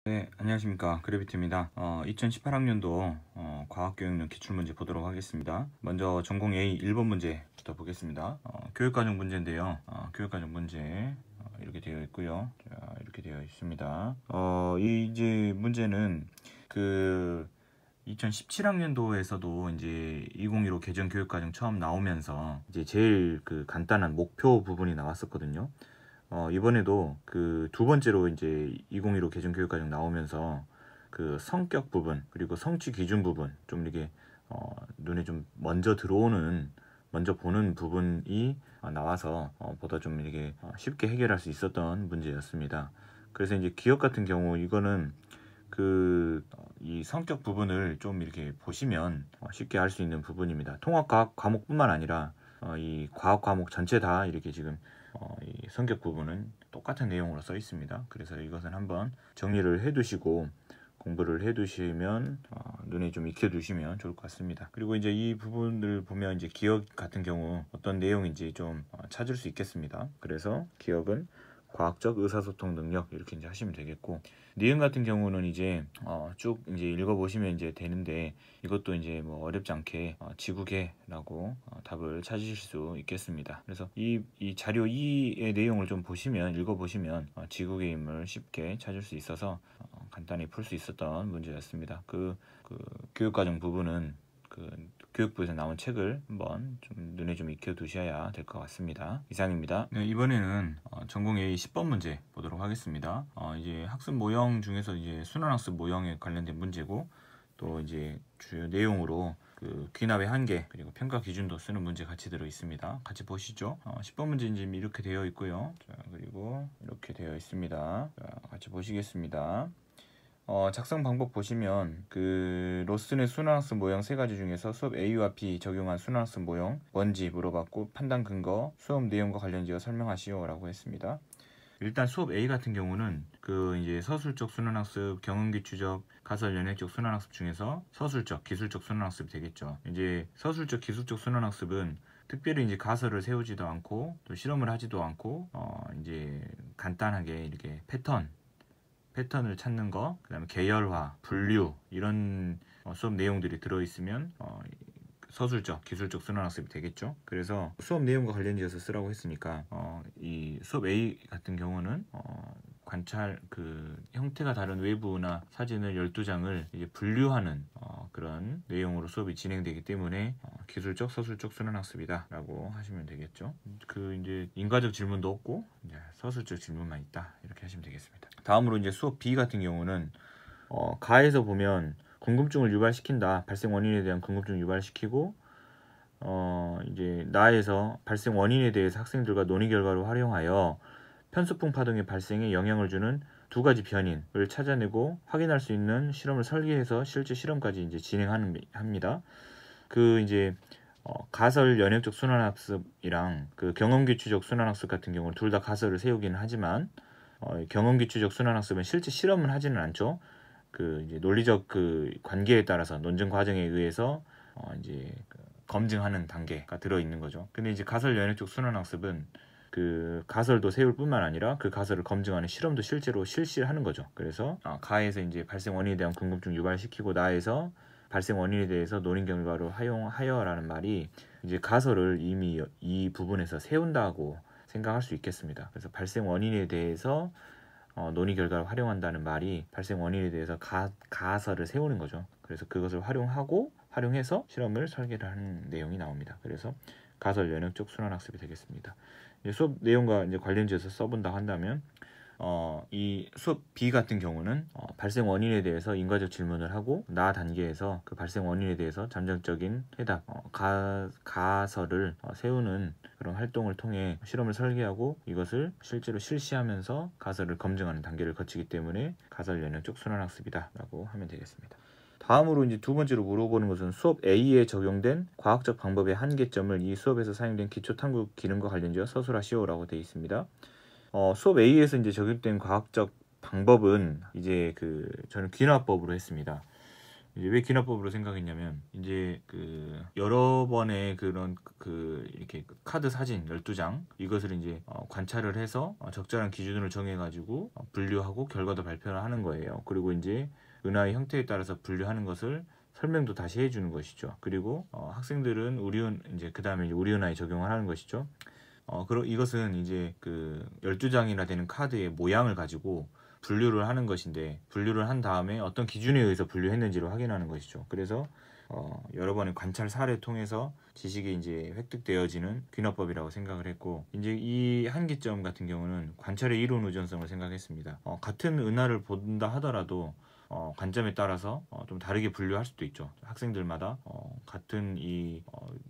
네, 안녕하십니까. 그래비티입니다. 2018학년도 과학교육용 기출문제 보도록 하겠습니다. 먼저 전공 A 1번 문제부터 보겠습니다. 교육과정 문제인데요. 교육과정 문제 이렇게 되어 있고요. 자, 이렇게 되어 있습니다. 이 이제 문제는 그 2017학년도에서도 이제 2015 개정 교육과정 처음 나오면서 이제 제일 그 간단한 목표 부분이 나왔었거든요. 이번에도 그 두 번째로 이제 2015 개정 교육과정 나오면서 그 성격 부분 그리고 성취 기준 부분 좀 이렇게 눈에 좀 먼저 들어오는 먼저 보는 부분이 나와서 보다 좀 이렇게 쉽게 해결할 수 있었던 문제였습니다. 그래서 이제 기억 같은 경우 이거는 그 이 성격 부분을 좀 이렇게 보시면 쉽게 할 수 있는 부분입니다. 통합과학 과목뿐만 아니라 이 과학 과목 전체 다 이렇게 지금 이 성격 부분은 똑같은 내용으로 써 있습니다. 그래서 이것은 한번 정리를 해 두시고 공부를 해 두시면 눈에 좀 익혀 두시면 좋을 것 같습니다. 그리고 이제 이 부분을 보면 이제 기억 같은 경우 어떤 내용인지 좀 찾을 수 있겠습니다. 그래서 기억은 과학적 의사소통 능력 이렇게 이제 하시면 되겠고, 니은 같은 경우는 이제 쭉 이제 읽어보시면 이제 되는데, 이것도 이제 뭐 어렵지 않게 지구계라고 답을 찾으실 수 있겠습니다. 그래서 이 자료 2의 내용을 좀 보시면 읽어보시면 지구계임을 쉽게 찾을 수 있어서 간단히 풀 수 있었던 문제였습니다. 그 교육과정 부분은 그 교육부에서 나온 책을 한번 좀 눈에 좀 익혀 두셔야 될 것 같습니다. 이상입니다. 네, 이번에는 전공 A 10번 문제 보도록 하겠습니다. 이제 학습 모형 중에서 이제 순환학습 모형에 관련된 문제고, 또 이제 주요 내용으로 그 귀납의 한계 그리고 평가 기준도 쓰는 문제 같이 들어 있습니다. 같이 보시죠. 10번 문제는 지금 이렇게 되어 있고요. 자, 그리고 이렇게 되어 있습니다. 자, 같이 보시겠습니다. 작성 방법 보시면 그 로슨의 순환학습 모형 세 가지 중에서 수업 A와 B 적용한 순환학습 모형 뭔지 물어봤고, 판단 근거, 수업 내용과 관련지어 설명하시오 라고 했습니다. 일단 수업 A 같은 경우는 그 이제 서술적 순환학습, 경험기 추적, 가설 연획적 순환학습 중에서 서술적, 기술적 순환학습이 되겠죠. 이제 서술적, 기술적 순환학습은 특별히 이제 가설을 세우지도 않고 또 실험을 하지도 않고 이제 간단하게 이렇게 패턴을 찾는 거, 그 다음에 계열화, 분류 이런 수업 내용들이 들어있으면 서술적, 기술적 순환학습이 되겠죠. 그래서 수업 내용과 관련지어서 쓰라고 했으니까 이 수업 A 같은 경우는 관찰 그 형태가 다른 외부나 사진을 12장을 이제 분류하는 그런 내용으로 수업이 진행되기 때문에 기술적, 서술적 순환학습이다 라고 하시면 되겠죠. 그 이제 인과적 질문도 없고 이제 서술적 질문만 있다 이렇게 하시면 되겠습니다. 다음으로 이제 수업 B 같은 경우는 가에서 보면 궁금증을 유발시킨다. 발생 원인에 대한 궁금증을 유발시키고 이제 나에서 발생 원인에 대해서 학생들과 논의 결과를 활용하여 편수풍 파동의 발생에 영향을 주는 두 가지 변인을 찾아내고 확인할 수 있는 실험을 설계해서 실제 실험까지 이제 진행합니다. 그 이제 가설 연역적 순환학습이랑 그 경험기 추적 순환학습 같은 경우는 둘 다 가설을 세우기는 하지만 경험기 추적 순환학습은 실제 실험을 하지는 않죠. 그 이제 논리적 그 관계에 따라서 논증 과정에 의해서 이제 검증하는 단계가 들어 있는 거죠. 근데 이제 가설 연역적 순환학습은 그 가설도 세울 뿐만 아니라 그 가설을 검증하는 실험도 실제로 실시하는 거죠. 그래서 가에서 이제 발생 원인에 대한 궁금증 유발시키고, 나에서 발생 원인에 대해서 논의 결과를 활용하여라는 말이 이제 가설을 이미 이 부분에서 세운다고 생각할 수 있겠습니다. 그래서 발생 원인에 대해서 논의 결과를 활용한다는 말이 발생 원인에 대해서 가설을 세우는 거죠. 그래서 그것을 활용해서 실험을 설계를 하는 내용이 나옵니다. 그래서 가설 연역적 순환학습이 되겠습니다. 이제 수업 내용과 이제 관련지어서 써본다 한다면 이 수업 B 같은 경우는 발생 원인에 대해서 인과적 질문을 하고, 나 단계에서 그 발생 원인에 대해서 잠정적인 해답, 가설을 세우는 그런 활동을 통해 실험을 설계하고 이것을 실제로 실시하면서 가설을 검증하는 단계를 거치기 때문에 가설 연역적 순환학습이다 라고 하면 되겠습니다. 다음으로 이제 두 번째로 물어보는 것은 수업 A에 적용된 과학적 방법의 한계점을 이 수업에서 사용된 기초 탐구 기능과 관련지어 서술하시오라고 되어 있습니다. 수업 A에서 이제 적용된 과학적 방법은 이제 저는 귀납법으로 했습니다. 이제 왜 기납법으로 생각했냐면 이제 그 여러 번의 그런 그 이렇게 카드 사진 12장 이것을 이제 관찰을 해서 적절한 기준을 정해 가지고 분류하고 결과도 발표를 하는 거예요. 그리고 이제 은하의 형태에 따라서 분류하는 것을 설명도 다시 해주는 것이죠. 그리고 학생들은 우리은 이제 그 다음에 우리 은하에 적용을 하는 것이죠. 그럼 이것은 이제 그 12장이나 되는 카드의 모양을 가지고 분류를 하는 것인데, 분류를 한 다음에 어떤 기준에 의해서 분류했는지를 확인하는 것이죠. 그래서 여러 번의 관찰 사례를 통해서 지식이 이제 획득되어지는 귀납법이라고 생각을 했고, 이제 이 한계점 같은 경우는 관찰의 이론 의존성을 생각했습니다. 같은 은하를 본다 하더라도 관점에 따라서 좀 다르게 분류할 수도 있죠. 학생들마다 같은 이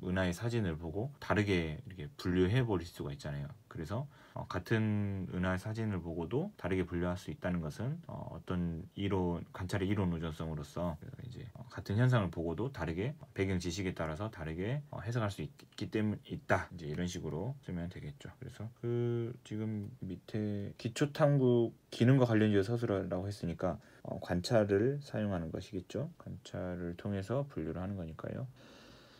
은하의 사진을 보고 다르게 이렇게 분류해 버릴 수가 있잖아요. 그래서 같은 은하의 사진을 보고도 다르게 분류할 수 있다는 것은 어떤 이론, 관찰의 이론 의존성으로서 이제 같은 현상을 보고도 다르게 배경 지식에 따라서 다르게 해석할 수 있기 때문에 있다. 이제 이런 식으로 쓰면 되겠죠. 그래서 그 지금 밑에 기초 탐구 기능과 관련지어 서술하라고 했으니까 관찰을 사용하는 것이겠죠. 관찰을 통해서 분류를 하는 거니까요.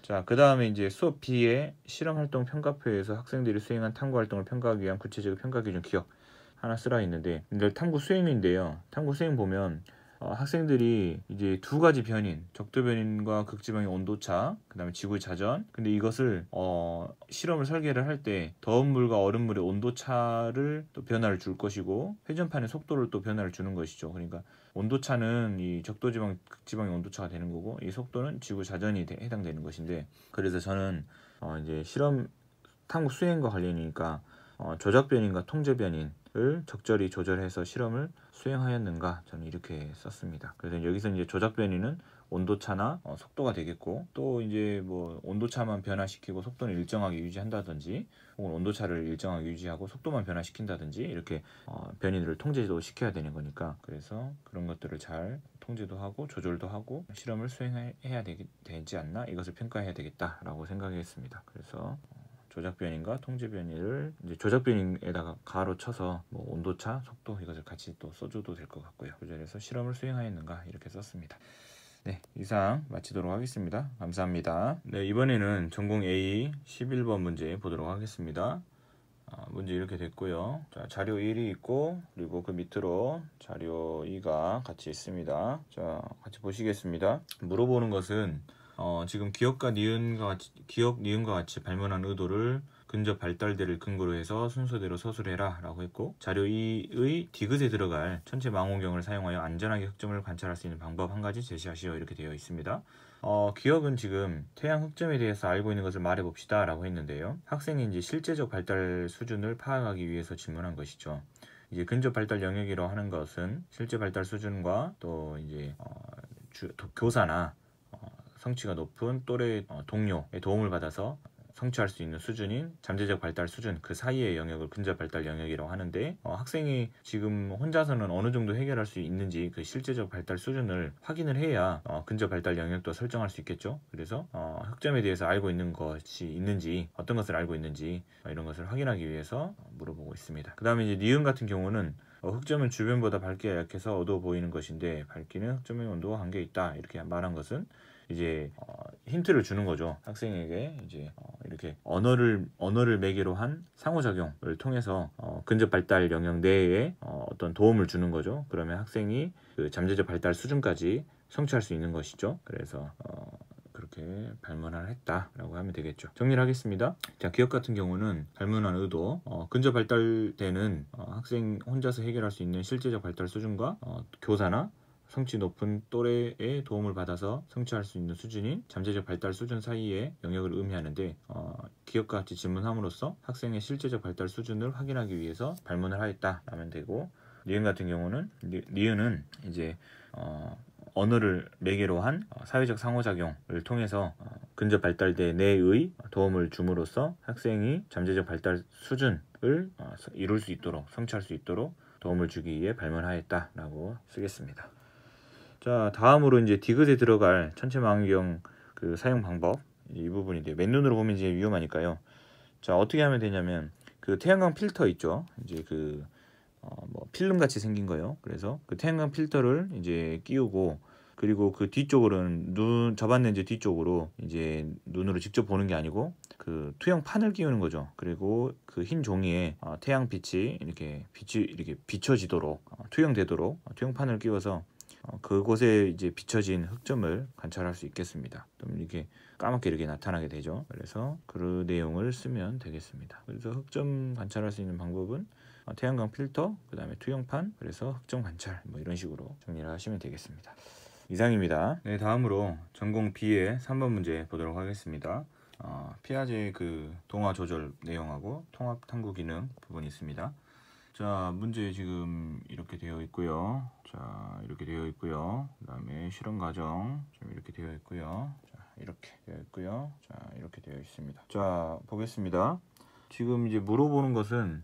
자, 그 다음에 이제 수업 B의 실험활동 평가표에서 학생들이 수행한 탐구활동을 평가하기 위한 구체적 평가 기준 기억 하나 쓰라 있는데, 이걸 탐구 수행인데요. 탐구 수행 보면 학생들이 이제 두 가지 변인, 적도 변인과 극지방의 온도차, 그 다음에 지구의 자전. 근데 이것을 실험을 설계를 할 때 더운 물과 얼음 물의 온도차를 또 변화를 줄 것이고, 회전판의 속도를 또 변화를 주는 것이죠. 그러니까 온도차는 이 적도지방, 극지방의 온도차가 되는 거고, 이 속도는 지구 자전이 해당되는 것인데, 그래서 저는 이제 실험 탐구 수행과 관련이니까 조작 변인과 통제 변인을 적절히 조절해서 실험을 수행하였는가, 저는 이렇게 썼습니다. 그래서 여기서 이제 조작 변인은 온도차나 속도가 되겠고, 또 이제 뭐 온도차만 변화시키고 속도는 일정하게 유지한다든지, 혹은 온도차를 일정하게 유지하고 속도만 변화시킨다든지, 이렇게 변인을 통제도 시켜야 되는 거니까, 그래서 그런 것들을 잘 통제도 하고 조절도 하고 실험을 수행해야 되지 않나, 이것을 평가해야 되겠다라고 생각했습니다. 그래서 조작 변인과 통제 변인을 이제 조작 변인에다가 가로 쳐서 뭐 온도차, 속도 이것을 같이 또 써줘도 될 것 같고요. 조절해서 실험을 수행하였는가 이렇게 썼습니다. 네, 이상 마치도록 하겠습니다. 감사합니다. 네, 이번에는 전공 A 11번 문제 보도록 하겠습니다. 문제 이렇게 됐고요. 자, 자료 1이 있고, 그리고 그 밑으로 자료 2가 같이 있습니다. 자, 같이 보시겠습니다. 물어보는 것은 지금 기억과 니은과 같이 발문한 의도를 근접 발달대를 근거로 해서 순서대로 서술해라 라고 했고, 자료 2의 디귿에 들어갈 천체 망원경을 사용하여 안전하게 흑점을 관찰할 수 있는 방법 한 가지 제시하시오, 이렇게 되어 있습니다. 기억은 지금 태양 흑점에 대해서 알고 있는 것을 말해봅시다 라고 했는데요. 학생이 이제 실제적 발달 수준을 파악하기 위해서 질문한 것이죠. 이제 근접 발달 영역이라고 하는 것은 실제 발달 수준과 또 이제 교사나 성취가 높은 또래 동료의 도움을 받아서 성취할 수 있는 수준인 잠재적 발달 수준, 그 사이의 영역을 근접 발달 영역이라고 하는데, 학생이 지금 혼자서는 어느 정도 해결할 수 있는지 그 실제적 발달 수준을 확인을 해야 근접 발달 영역도 설정할 수 있겠죠. 그래서 흑점에 대해서 알고 있는 것이 있는지, 어떤 것을 알고 있는지 이런 것을 확인하기 위해서 물어보고 있습니다. 그 다음에 이제 니은 같은 경우는 흑점은 주변보다 밝기가 약해서 어두워 보이는 것인데 밝기는 흑점의 온도와 관계 있다, 이렇게 말한 것은 이제 힌트를 주는 거죠. 학생에게 이제 이렇게 언어를 매개로 한 상호작용을 통해서 근접 발달 영역 내에 어떤 도움을 주는 거죠. 그러면 학생이 그 잠재적 발달 수준까지 성취할 수 있는 것이죠. 그래서 그렇게 발문을 했다라고 하면 되겠죠. 정리를 하겠습니다. 자, 기억 같은 경우는 발문한 의도, 근접 발달되는 학생 혼자서 해결할 수 있는 실제적 발달 수준과 교사나 성취 높은 또래의 도움을 받아서 성취할 수 있는 수준인 잠재적 발달 수준 사이의 영역을 의미하는데, 기억과 같이 질문함으로써 학생의 실제적 발달 수준을 확인하기 위해서 발문을 하였다라면 되고, 니은 같은 경우는 니은은 이제 언어를 매개로 한 사회적 상호작용을 통해서 근접 발달대 내의 도움을 줌으로써 학생이 잠재적 발달 수준을 이룰 수 있도록, 성취할 수 있도록 도움을 주기 위해 발문하였다라고 쓰겠습니다. 자, 다음으로 이제 디귿에 들어갈 천체 망원경 그 사용 방법, 이 부분인데 맨눈으로 보면 이제 위험하니까요. 자, 어떻게 하면 되냐면 그 태양광 필터 있죠. 이제 뭐 필름 같이 생긴 거요. 그래서 그 태양광 필터를 이제 끼우고, 그리고 그 뒤쪽으로는 접안 렌즈 뒤쪽으로 이제 눈으로 직접 보는 게 아니고 그 투영판을 끼우는 거죠. 그리고 그 흰 종이에 태양빛이 이렇게 비춰지도록 투영되도록 투영판을 끼워서 그곳에 이제 비춰진 흑점을 관찰할 수 있겠습니다. 그럼 이렇게 까맣게 이렇게 나타나게 되죠. 그래서 그 내용을 쓰면 되겠습니다. 그래서 흑점 관찰할 수 있는 방법은 태양광 필터, 그 다음에 투영판, 그래서 흑점 관찰, 뭐 이런 식으로 정리를 하시면 되겠습니다. 이상입니다. 네, 다음으로 전공 B의 3번 문제 보도록 하겠습니다. 피아제 그 동화 조절 내용하고 통합 탐구 기능 부분이 있습니다. 자, 문제 지금 이렇게 되어 있고요. 자, 이렇게 되어 있고요. 그 다음에 실험 과정 좀 이렇게 되어 있고요. 자, 이렇게 되어 있고요. 자, 이렇게 되어 있습니다. 자, 보겠습니다. 지금 이제 물어보는 것은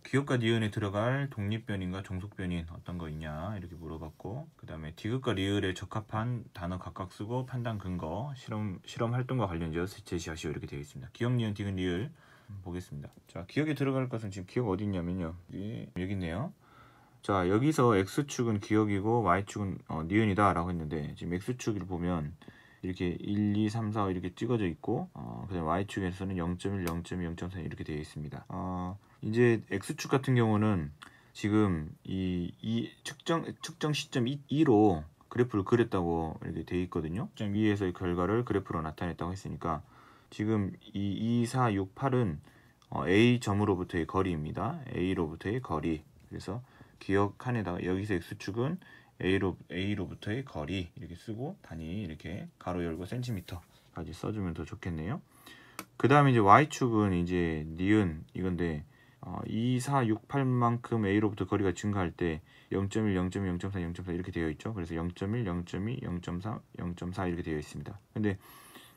기업과 니은에 들어갈 독립변인과 종속변인 어떤 거 있냐 이렇게 물어봤고, 그 다음에 디귿과 리을에 적합한 단어 각각 쓰고 판단 근거, 실험 활동과 관련지어 제시하시오 이렇게 되어 있습니다. 기억, 니은, 디귿, 리을 보겠습니다. 자, 기억에 들어갈 것은 지금 기억 어디 있냐면요, 여기 있네요. 자, 여기서 X축은 기억이고 Y축은 니은이다 라고 했는데, 지금 X축을 보면 이렇게 1, 2, 3, 4 이렇게 찍어져 있고, 그 다음에 Y축에서는 0.1, 0.2, 0.4 이렇게 되어 있습니다. 이제 X축 같은 경우는 지금 이 측정 시점 2로 그래프를 그렸다고 이렇게 되어 있거든요. 시점 2에서의 결과를 그래프로 나타냈다고 했으니까 지금 이 2, 4, 6, 8은 A 점으로부터의 거리입니다. A로부터의 거리. 그래서 기억 칸에다가 여기서 X축은 A로부터의 거리 이렇게 쓰고 단위 이렇게 가로 열고 센티미터까지 써주면 더 좋겠네요. 그 다음에 이제 Y축은 이제 니은 이건데 2, 4, 6, 8만큼 A로부터 거리가 증가할 때 0.1, 0.2, 0.4, 0.4 이렇게 되어 있죠. 그래서 0.1, 0.2, 0.3, 0.4 이렇게 되어 있습니다. 근데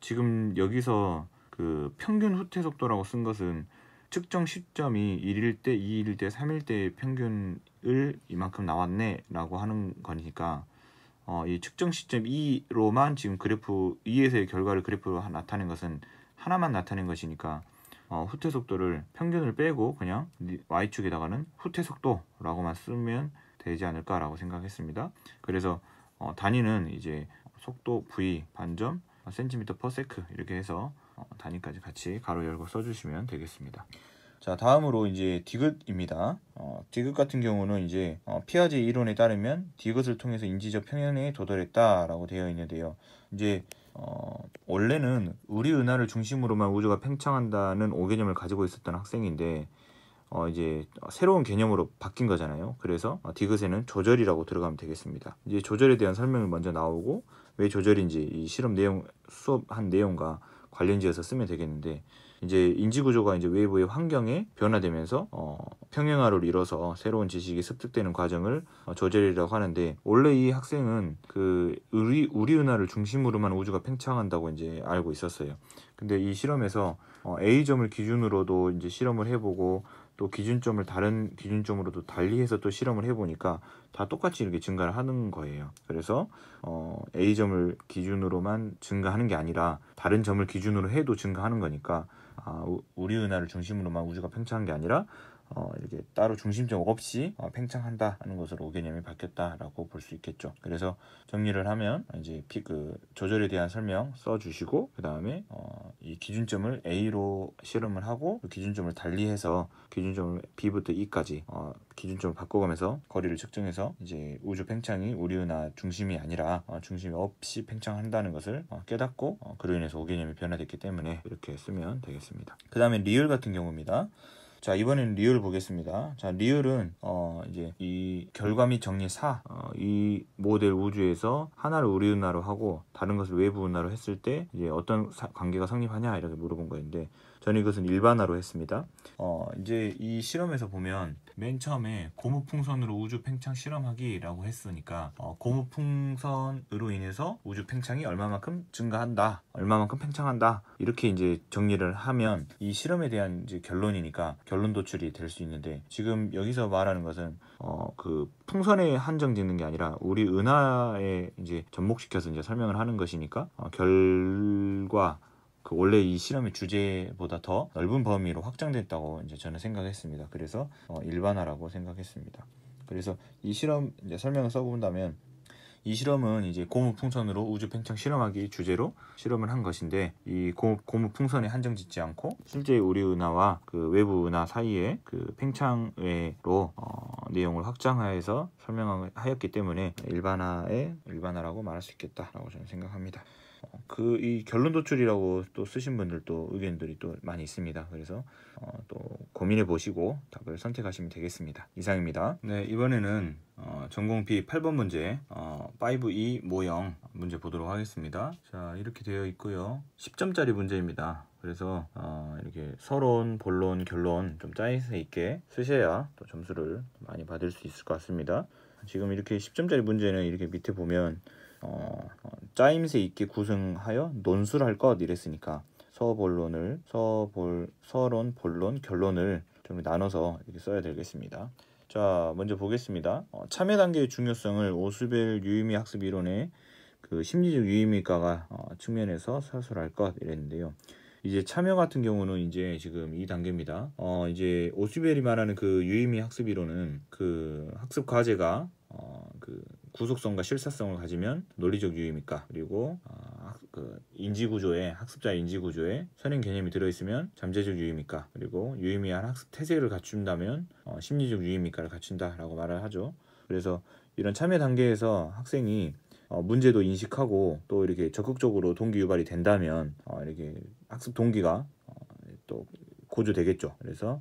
지금 여기서 그 평균 후퇴 속도라고 쓴 것은 측정 시점이 1일 때, 2일 때, 3일 때의 평균을 이만큼 나왔네 라고 하는 거니까 이 측정 시점 2로만 지금 그래프 2에서의 결과를 그래프로 나타낸 것은 하나만 나타낸 것이니까 후퇴 속도를 평균을 빼고 그냥 Y축에다가는 후퇴 속도라고만 쓰면 되지 않을까라고 생각했습니다. 그래서 단위는 이제 속도 V 반점 센티미터 퍼 세크 이렇게 해서 단위까지 같이 가로 열고 써주시면 되겠습니다. 자, 다음으로 이제 디귿입니다. 디귿 같은 경우는 이제 피아제 이론에 따르면 디귿을 통해서 인지적 평행에 도달했다라고 되어 있는데요. 이제 원래는 우리 은하를 중심으로만 우주가 팽창한다는 5개념을 가지고 있었던 학생인데 이제 새로운 개념으로 바뀐 거잖아요. 그래서 디귿에는 조절이라고 들어가면 되겠습니다. 이제 조절에 대한 설명이 먼저 나오고 왜 조절인지 이 실험 내용 수업한 내용과 관련지어서 쓰면 되겠는데, 이제 인지구조가 이제 외부의 환경에 변화되면서 평행화를 이뤄서 새로운 지식이 습득되는 과정을 조절이라고 하는데, 원래 이 학생은 그 우리 은하를 중심으로만 우주가 팽창한다고 이제 알고 있었어요. 근데 이 실험에서 A점을 기준으로도 이제 실험을 해보고 또 기준점을 다른 기준점으로도 달리해서 또 실험을 해보니까 다 똑같이 이렇게 증가를 하는 거예요. 그래서 A점을 기준으로만 증가하는 게 아니라 다른 점을 기준으로 해도 증가하는 거니까 우리 은하를 중심으로만 우주가 팽창한 게 아니라 이렇게 따로 중심점 없이 팽창한다는 것으로 5개념이 바뀌었다라고 볼 수 있겠죠. 그래서 정리를 하면 이제 그 조절에 대한 설명 써주시고, 그 다음에 이 기준점을 A로 실험을 하고 그 기준점을 달리해서 기준점을 B부터 E까지 기준점을 바꿔가면서 거리를 측정해서 이제 우주 팽창이 우리 은하 중심이 아니라 중심이 없이 팽창한다는 것을 깨닫고 그로 인해서 5개념이 변화됐기 때문에 이렇게 쓰면 되겠습니다. 그 다음에 리을 같은 경우입니다. 자, 이번에는 리을 보겠습니다. 자, 리을은 이제 이 결과 및 정리 4, 이 모델 우주에서 하나를 우리 은하로 하고 다른 것을 외부 은하로 했을 때 이제 어떤 관계가 성립하냐 이렇게 물어본 거였는데, 저는 이것은 일반화로 했습니다. 이제 이 실험에서 보면 맨 처음에 고무풍선으로 우주 팽창 실험하기라고 했으니까 고무풍선으로 인해서 우주 팽창이 얼마만큼 증가한다, 얼마만큼 팽창한다 이렇게 이제 정리를 하면 이 실험에 대한 이제 결론이니까 결론 도출이 될 수 있는데, 지금 여기서 말하는 것은 그 풍선에 한정짓는 게 아니라 우리 은하에 이제 접목시켜서 이제 설명을 하는 것이니까 결과 그 원래 이 실험의 주제보다 더 넓은 범위로 확장됐다고 이제 저는 생각했습니다. 그래서 일반화라고 생각했습니다. 그래서 이 실험 이제 설명을 써본다면 이 실험은 이제 고무풍선으로 우주 팽창 실험하기 주제로 실험을 한 것인데, 이 고무풍선에 한정짓지 않고 실제 우리 은하와 그 외부 은하 사이에 그 팽창회로 내용을 확장하여서 설명하였기 때문에 일반화라고 말할 수 있겠다라고 저는 생각합니다. 이 결론 도출이라고 또 쓰신 분들도 의견들이 또 많이 있습니다. 그래서 또 고민해 보시고 답을 선택하시면 되겠습니다. 이상입니다. 네, 이번에는 전공 B 8번 문제 5E 모형 문제 보도록 하겠습니다. 자, 이렇게 되어 있고요. 10점짜리 문제입니다. 그래서 이렇게 서론, 본론, 결론 좀 짜임새 있게 쓰셔야 또 점수를 많이 받을 수 있을 것 같습니다. 지금 이렇게 10점짜리 문제는 이렇게 밑에 보면 짜임새 있게 구성하여 논술할 것 이랬으니까 서론, 본론, 결론을 좀 나눠서 이렇게 써야 되겠습니다. 자, 먼저 보겠습니다. 참여 단계의 중요성을 오스벨 유의미 학습 이론의 그 심리적 유의미가가 측면에서 서술할 것 이랬는데요. 이제 참여 같은 경우는 이제 지금 이 단계입니다. 이제 오스벨이 말하는 그 유의미 학습 이론은 그 학습 과제가 그 구속성과 실사성을 가지면 논리적 유의미가, 그리고 그 학습자의 인지구조에 선행 개념이 들어있으면 잠재적 유의미가, 그리고 유의미한 학습 태세를 갖춘다면 심리적 유의미가를 갖춘다라고 말을 하죠. 그래서 이런 참여 단계에서 학생이 문제도 인식하고 또 이렇게 적극적으로 동기 유발이 된다면 이렇게 학습 동기가 또 고조되겠죠. 그래서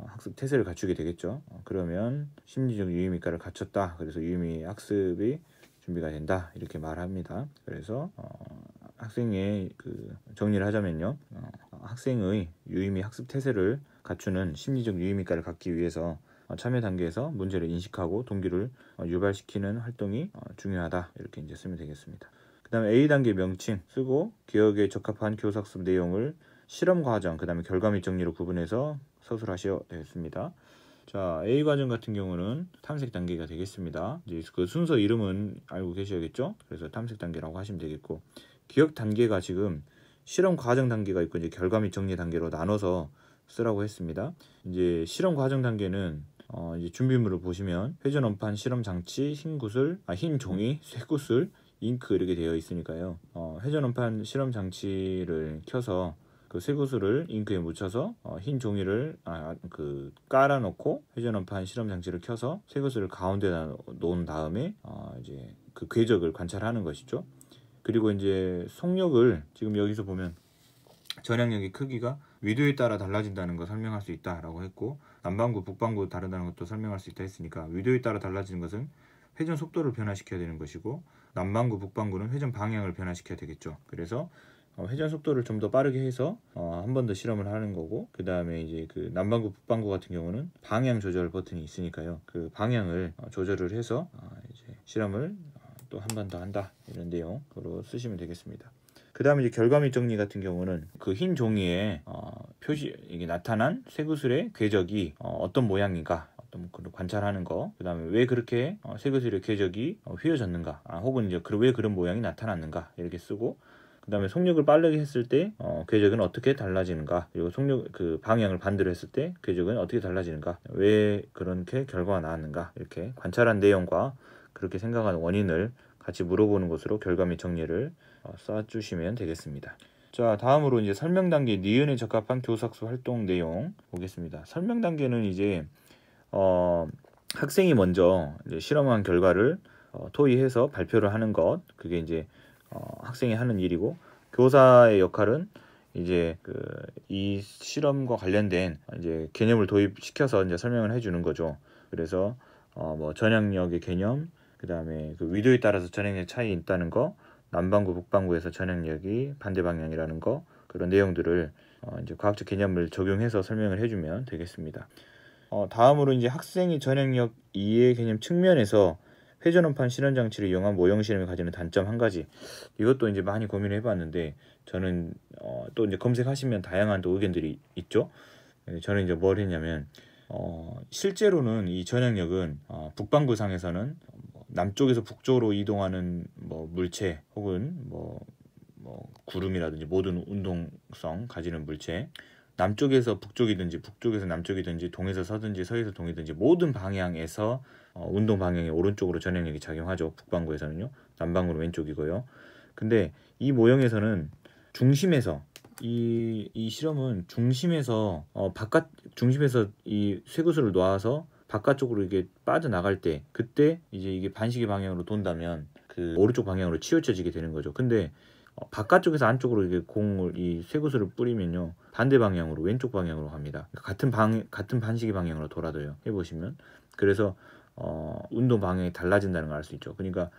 학습 태세를 갖추게 되겠죠. 그러면 심리적 유의미가를 갖췄다. 그래서 유의미 학습이 준비가 된다. 이렇게 말합니다. 그래서 학생의 그 정리를 하자면요. 학생의 유의미 학습 태세를 갖추는 심리적 유의미가를 갖기 위해서 참여 단계에서 문제를 인식하고 동기를 유발시키는 활동이 중요하다. 이렇게 이제 쓰면 되겠습니다. 그 다음에 A단계 명칭 쓰고 기억에 적합한 교사학습 내용을 실험 과정, 그 다음에 결과 및 정리로 구분해서 서술하셔야 되겠습니다. 자, A 과정 같은 경우는 탐색 단계가 되겠습니다. 이제 그 순서 이름은 알고 계셔야겠죠? 그래서 탐색 단계라고 하시면 되겠고, 기억 단계가 지금 실험 과정 단계가 있고 이제 결과 및 정리 단계로 나눠서 쓰라고 했습니다. 이제 실험 과정 단계는 이제 준비물을 보시면 회전 원판, 실험 장치, 흰 종이, 쇠구슬, 잉크 이렇게 되어 있으니까요. 회전 원판 실험 장치를 켜서 그 쇠구슬을 잉크에 묻혀서 흰 종이를 깔아놓고 회전 원판 실험 장치를 켜서 쇠구슬을 가운데다 놓은 다음에 이제 그 궤적을 관찰하는 것이죠. 그리고 이제 속력을 지금 여기서 보면 전향력의 크기가 위도에 따라 달라진다는 거 설명할 수 있다라고 했고, 남반구, 북반구 다르다는 것도 설명할 수 있다 했으니까 위도에 따라 달라지는 것은 회전 속도를 변화시켜야 되는 것이고, 남반구, 북반구는 회전 방향을 변화시켜야 되겠죠. 그래서 회전 속도를 좀 더 빠르게 해서 한 번 더 실험을 하는 거고, 그 다음에 이제 그 남반구, 북반구 같은 경우는 방향 조절 버튼이 있으니까요. 그 방향을 조절을 해서 이제 실험을 또 한 번 더 한다, 이런 내용으로 쓰시면 되겠습니다. 그 다음에 이제 결과 및 정리 같은 경우는 그 흰 종이에 이게 나타난 쇠구슬의 궤적이 어떤 모양인가, 어떤 관찰하는 거, 그 다음에 왜 그렇게 쇠구슬의 궤적이 휘어졌는가, 혹은 이제 왜 그런 모양이 나타났는가, 이렇게 쓰고, 그 다음에 속력을 빠르게 했을 때 궤적은 어떻게 달라지는가, 그리고 속력 그 방향을 반대로 했을 때 궤적은 어떻게 달라지는가, 왜 그렇게 결과가 나왔는가, 이렇게 관찰한 내용과 그렇게 생각하는 원인을 같이 물어보는 것으로 결과 및 정리를 써주시면 되겠습니다. 자, 다음으로 이제 설명 단계 니은에 적합한 교사학습 활동 내용 보겠습니다. 설명 단계는 이제 학생이 먼저 이제 실험한 결과를 토의해서 발표를 하는 것, 그게 이제 학생이 하는 일이고, 교사의 역할은 이제 이 실험과 관련된 이제 개념을 도입시켜서 이제 설명을 해주는 거죠. 그래서 뭐 전향력의 개념, 그 다음에 그 위도에 따라서 전향력 차이 있다는 거, 남반구, 북반구에서 전향력이 반대 방향이라는 거, 그런 내용들을 이제 과학적 개념을 적용해서 설명을 해주면 되겠습니다. 다음으로 이제 학생이 전향력 이해 개념 측면에서 회전원판 실험장치를 이용한 모형 실험이 가지는 단점 한 가지, 이것도 이제 많이 고민을 해봤는데, 저는 또 이제 검색하시면 다양한 또 의견들이 있죠. 저는 이제 뭘 했냐면 실제로는 이 전향력은 북반구상에서는 남쪽에서 북쪽으로 이동하는 뭐 물체, 혹은 뭐 구름이라든지 모든 운동성 가지는 물체, 남쪽에서 북쪽이든지 북쪽에서 남쪽이든지 동에서 서든지 서에서 동이든지 모든 방향에서 운동 방향이 오른쪽으로 전향력이 작용하죠. 북반구에서는요. 남반구는 왼쪽이고요. 근데 이 모형에서는 중심에서 이 실험은 중심에서 중심에서 이 쇄구슬을 놔서 바깥쪽으로 이게 빠져나갈 때 그때 이제 이게 반시계 방향으로 돈다면 그 오른쪽 방향으로 치우쳐지게 되는 거죠. 근데 바깥쪽에서 안쪽으로 이게 공을 이 쇄구슬을 뿌리면요 반대 방향으로 왼쪽 방향으로 갑니다. 같은 반시계 방향으로 돌아도요. 해보시면 그래서 운동 방향이 달라진다는 걸 알 수 있죠. 그러니까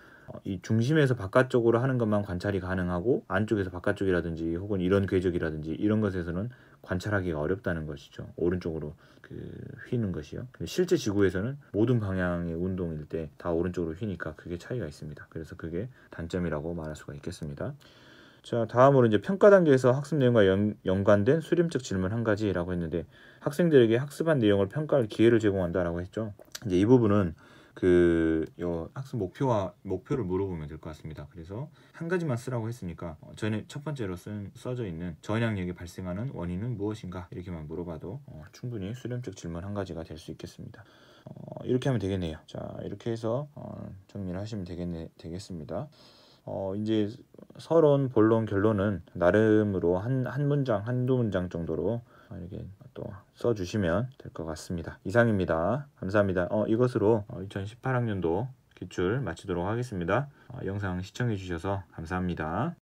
이 중심에서 바깥쪽으로 하는 것만 관찰이 가능하고 안쪽에서 바깥쪽이라든지 혹은 이런 궤적이라든지 이런 것에서는 관찰하기가 어렵다는 것이죠. 오른쪽으로 휘는 것이요. 근데 실제 지구에서는 모든 방향의 운동일 때 다 오른쪽으로 휘니까 그게 차이가 있습니다. 그래서 그게 단점이라고 말할 수가 있겠습니다. 자, 다음으로 이제 평가 단계에서 학습 내용과 연관된 수렴적 질문 한 가지라고 했는데 학생들에게 학습한 내용을 평가할 기회를 제공한다라고 했죠. 이제 이 부분은 요 학습 목표를 물어보면 될 것 같습니다. 그래서 한 가지만 쓰라고 했으니까 전에 첫 번째로 써져 있는 저항력이 발생하는 원인은 무엇인가 이렇게만 물어봐도 충분히 수렴적 질문 한 가지가 될 수 있겠습니다. 이렇게 하면 되겠네요. 자, 이렇게 해서 정리를 하시면 되겠습니다. 이제 서론, 본론, 결론은 나름으로 한 문장, 한두 문장 정도로 이렇게 또 써주시면 될 것 같습니다. 이상입니다. 감사합니다. 이것으로 2018학년도 기출 마치도록 하겠습니다. 영상 시청해 주셔서 감사합니다.